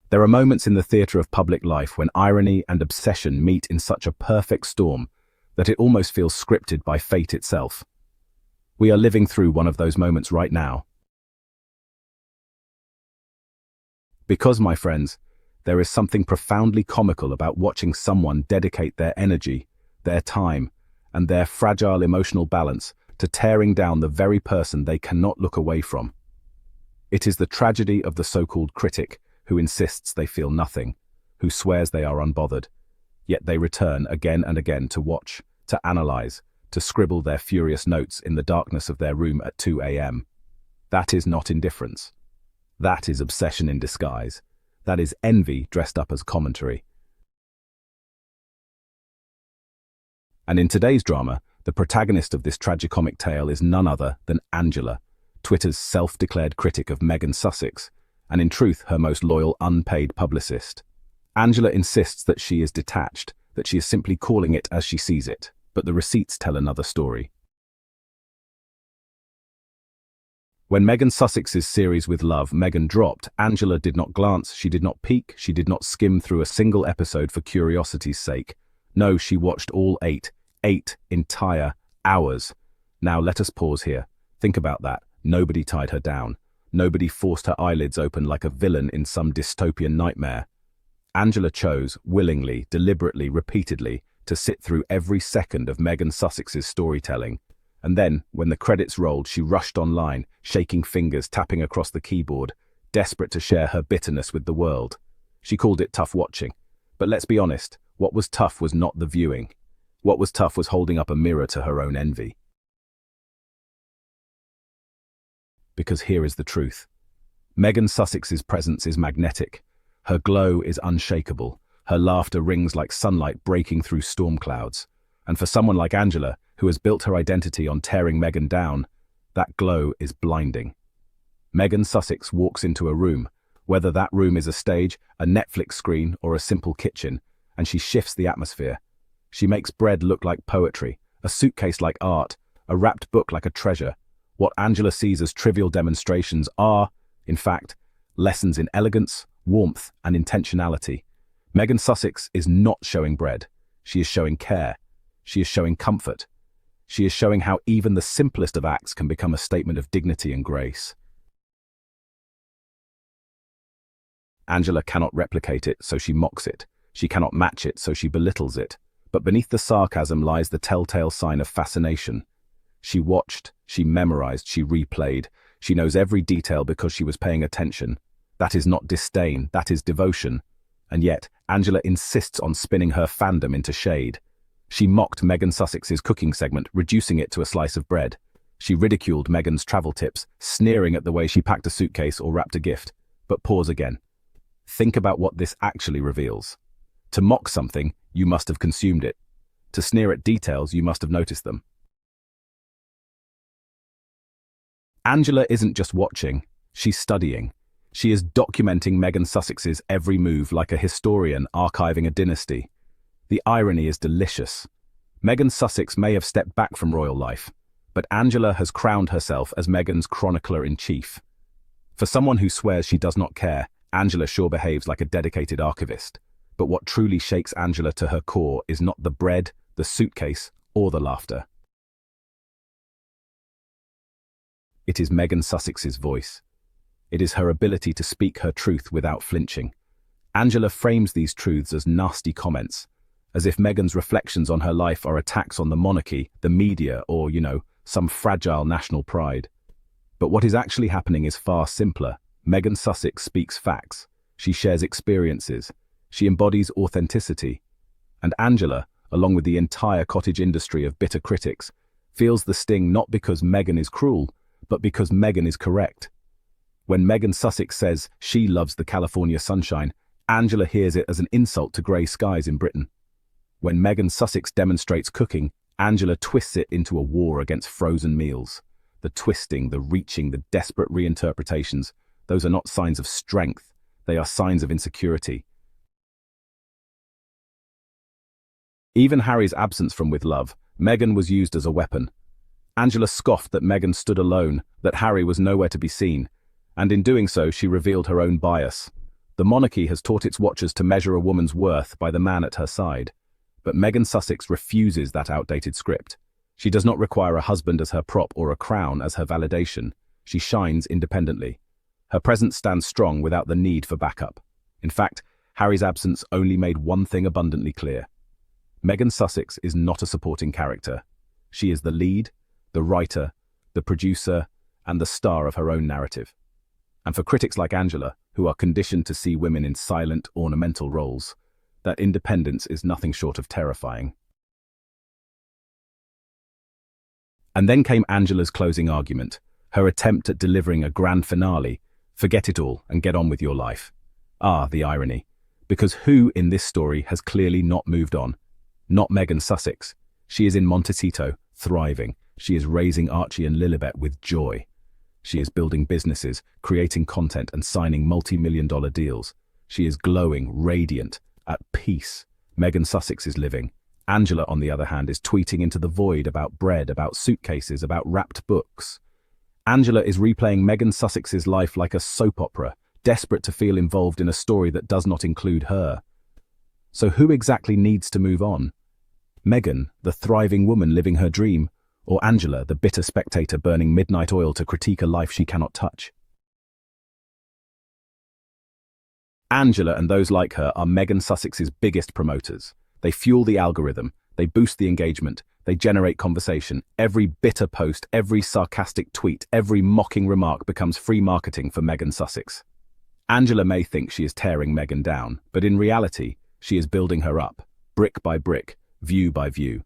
There are moments in the theatre of public life when irony and obsession meet in such a perfect storm that it almost feels scripted by fate itself. We are living through one of those moments right now. Because, my friends, there is something profoundly comical about watching someone dedicate their energy, their time, and their fragile emotional balance to tearing down the very person they cannot look away from. It is the tragedy of the so-called critic who insists they feel nothing, who swears they are unbothered, yet they return again and again to watch, to analyze, to scribble their furious notes in the darkness of their room at 2 a.m. That is not indifference. That is obsession in disguise. That is envy dressed up as commentary. And in today's drama, the protagonist of this tragicomic tale is none other than Angela, Twitter's self-declared critic of Meghan Sussex, and in truth her most loyal unpaid publicist. Angela insists that she is detached, that she is simply calling it as she sees it, but the receipts tell another story. When Meghan Sussex's series with Love, Meghan dropped, Angela did not glance, she did not peek, she did not skim through a single episode for curiosity's sake. No, she watched all eight entire hours. Now let us pause here. Think about that. Nobody tied her down. Nobody forced her eyelids open like a villain in some dystopian nightmare. Angela chose, willingly, deliberately, repeatedly, to sit through every second of Meghan Sussex's storytelling. And then, when the credits rolled, she rushed online, shaking fingers, tapping across the keyboard, desperate to share her bitterness with the world. She called it tough watching. But let's be honest, what was tough was not the viewing. What was tough was holding up a mirror to her own envy. Because here is the truth. Meghan Sussex's presence is magnetic. Her glow is unshakable. Her laughter rings like sunlight breaking through storm clouds. And for someone like Angela, who has built her identity on tearing Meghan down, that glow is blinding. Meghan Sussex walks into a room, whether that room is a stage, a Netflix screen, or a simple kitchen, and she shifts the atmosphere. She makes bread look like poetry, a suitcase like art, a wrapped book like a treasure. What Angela sees as trivial demonstrations are, in fact, lessons in elegance, warmth, and intentionality. Meghan Sussex is not showing bread. She is showing care. She is showing comfort. She is showing how even the simplest of acts can become a statement of dignity and grace. Angela cannot replicate it, so she mocks it. She cannot match it, so she belittles it. But beneath the sarcasm lies the telltale sign of fascination. She watched, she memorized, she replayed. She knows every detail because she was paying attention. That is not disdain, that is devotion. And yet, Angela insists on spinning her fandom into shade. She mocked Meghan Sussex's cooking segment, reducing it to a slice of bread. She ridiculed Meghan's travel tips, sneering at the way she packed a suitcase or wrapped a gift. But pause again. Think about what this actually reveals. To mock something, you must have consumed it. To sneer at details, you must have noticed them. Angela isn't just watching, she's studying. She is documenting Meghan Sussex's every move like a historian archiving a dynasty. The irony is delicious. Meghan Sussex may have stepped back from royal life, but Angela has crowned herself as Meghan's chronicler-in-chief. For someone who swears she does not care, Angela sure behaves like a dedicated archivist. But what truly shakes Angela to her core is not the bread, the suitcase, or the laughter. It is Meghan Sussex's voice. It is her ability to speak her truth without flinching. Angela frames these truths as nasty comments, as if Meghan's reflections on her life are attacks on the monarchy, the media, or, some fragile national pride. But what is actually happening is far simpler. Meghan Sussex speaks facts. She shares experiences. She embodies authenticity. And Angela, along with the entire cottage industry of bitter critics, feels the sting not because Meghan is cruel, but because Meghan is correct. When Meghan Sussex says she loves the California sunshine, Angela hears it as an insult to grey skies in Britain. When Meghan Sussex demonstrates cooking, Angela twists it into a war against frozen meals. The twisting, the reaching, the desperate reinterpretations, those are not signs of strength, they are signs of insecurity. Even Harry's absence from With Love, Meghan was used as a weapon. Angela scoffed that Meghan stood alone, that Harry was nowhere to be seen, and in doing so she revealed her own bias. The monarchy has taught its watchers to measure a woman's worth by the man at her side. But Meghan Sussex refuses that outdated script. She does not require a husband as her prop or a crown as her validation. She shines independently. Her presence stands strong without the need for backup. In fact, Harry's absence only made one thing abundantly clear. Meghan Sussex is not a supporting character. She is the lead, the writer, the producer, and the star of her own narrative. And for critics like Angela, who are conditioned to see women in silent, ornamental roles, that independence is nothing short of terrifying. And then came Angela's closing argument, her attempt at delivering a grand finale. Forget it all and get on with your life. Ah, the irony. Because who in this story has clearly not moved on? Not Meghan Sussex. She is in Montecito, thriving. She is raising Archie and Lilibet with joy. She is building businesses, creating content and signing multi-million-dollar deals. She is glowing, radiant, at peace. Meghan Sussex is living. Angela, on the other hand, is tweeting into the void about bread, about suitcases, about wrapped books. Angela is replaying Meghan Sussex's life like a soap opera, desperate to feel involved in a story that does not include her. So who exactly needs to move on? Meghan, the thriving woman living her dream, or Angela, the bitter spectator burning midnight oil to critique a life she cannot touch? Angela and those like her are Meghan Sussex's biggest promoters. They fuel the algorithm, they boost the engagement, they generate conversation. Every bitter post, every sarcastic tweet, every mocking remark becomes free marketing for Meghan Sussex. Angela may think she is tearing Meghan down, but in reality, she is building her up, brick by brick, view by view.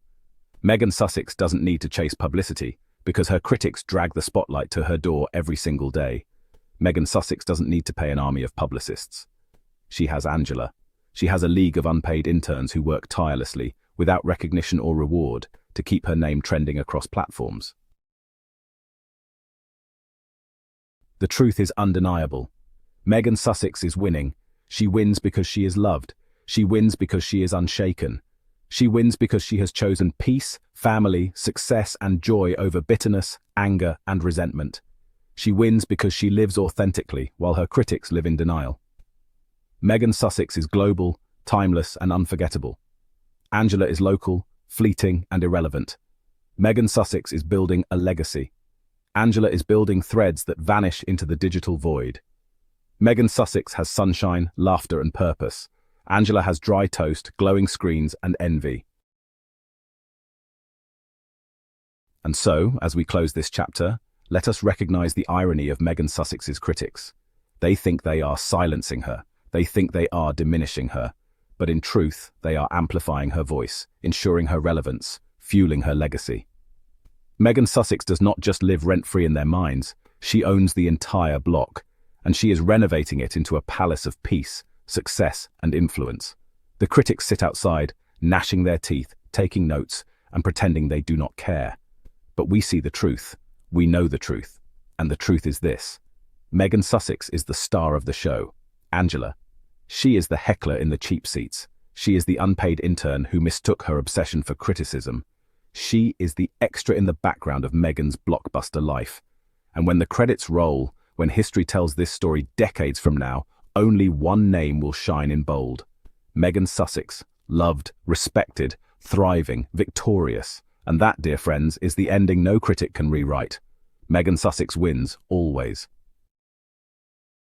Meghan Sussex doesn't need to chase publicity, because her critics drag the spotlight to her door every single day. Meghan Sussex doesn't need to pay an army of publicists. She has Angela. She has a league of unpaid interns who work tirelessly, without recognition or reward, to keep her name trending across platforms. The truth is undeniable. Meghan Sussex is winning. She wins because she is loved. She wins because she is unshaken. She wins because she has chosen peace, family, success, and joy over bitterness, anger, and resentment. She wins because she lives authentically, while her critics live in denial. Meghan Sussex is global, timeless, and unforgettable. Angela is local, fleeting, and irrelevant. Meghan Sussex is building a legacy. Angela is building threads that vanish into the digital void. Meghan Sussex has sunshine, laughter, and purpose. Angela has dry toast, glowing screens, and envy. And so, as we close this chapter, let us recognize the irony of Meghan Sussex's critics. They think they are silencing her. They think they are diminishing her. But in truth, they are amplifying her voice, ensuring her relevance, fueling her legacy. Meghan Sussex does not just live rent-free in their minds, she owns the entire block, and she is renovating it into a palace of peace, success, and influence. The critics sit outside, gnashing their teeth, taking notes, and pretending they do not care. But we see the truth, we know the truth, and the truth is this. Meghan Sussex is the star of the show. Angela. She is the heckler in the cheap seats. She is the unpaid intern who mistook her obsession for criticism. She is the extra in the background of Meghan's blockbuster life. And when the credits roll, when history tells this story decades from now, only one name will shine in bold. Meghan Sussex, loved, respected, thriving, victorious. And that, dear friends, is the ending no critic can rewrite. Meghan Sussex wins, always.